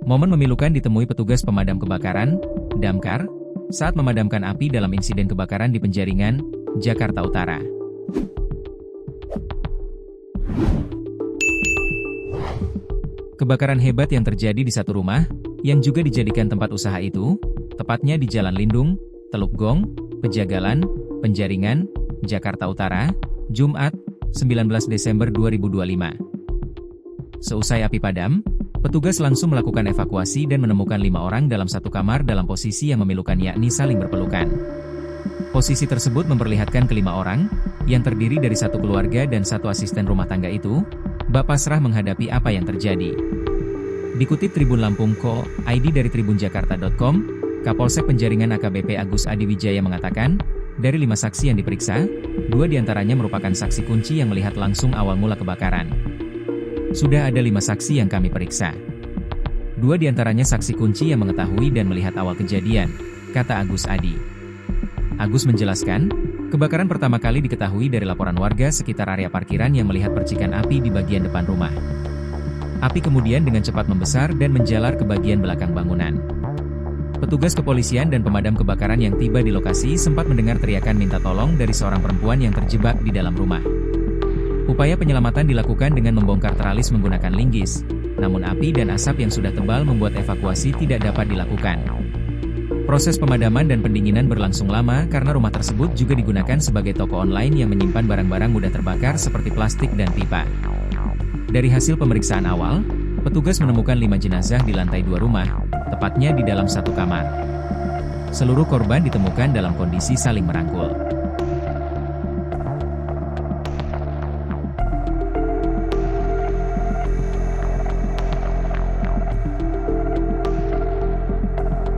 Momen memilukan ditemui petugas pemadam kebakaran, Damkar, saat memadamkan api dalam insiden kebakaran di Penjaringan, Jakarta Utara. Kebakaran hebat yang terjadi di satu rumah, yang juga dijadikan tempat usaha itu, tepatnya di Jalan Lindung, Teluk Gong, Pejagalan, Penjaringan, Jakarta Utara, Jumat, 19 Desember 2025. Seusai api padam, petugas langsung melakukan evakuasi dan menemukan 5 orang dalam satu kamar dalam posisi yang memilukan, yakni saling berpelukan. Posisi tersebut memperlihatkan kelima orang, yang terdiri dari satu keluarga dan satu asisten rumah tangga itu, bak pasrah menghadapi apa yang terjadi. Dikutip Tribun Lampung.co, ID dari tribunjakarta.com, Kapolsek Penjaringan AKBP Agus Adi Wijaya mengatakan, dari 5 saksi yang diperiksa, 2 diantaranya merupakan saksi kunci yang melihat langsung awal mula kebakaran. Sudah ada 5 saksi yang kami periksa. 2 diantaranya saksi kunci yang mengetahui dan melihat awal kejadian, kata Agus Adi. Agus menjelaskan, kebakaran pertama kali diketahui dari laporan warga sekitar area parkiran yang melihat percikan api di bagian depan rumah. Api kemudian dengan cepat membesar dan menjalar ke bagian belakang bangunan. Petugas kepolisian dan pemadam kebakaran yang tiba di lokasi sempat mendengar teriakan minta tolong dari seorang perempuan yang terjebak di dalam rumah. Upaya penyelamatan dilakukan dengan membongkar teralis menggunakan linggis, namun api dan asap yang sudah tebal membuat evakuasi tidak dapat dilakukan. Proses pemadaman dan pendinginan berlangsung lama karena rumah tersebut juga digunakan sebagai toko online yang menyimpan barang-barang mudah terbakar seperti plastik dan pipa. Dari hasil pemeriksaan awal, petugas menemukan 5 jenazah di lantai 2 rumah, tepatnya di dalam satu kamar. Seluruh korban ditemukan dalam kondisi saling merangkul.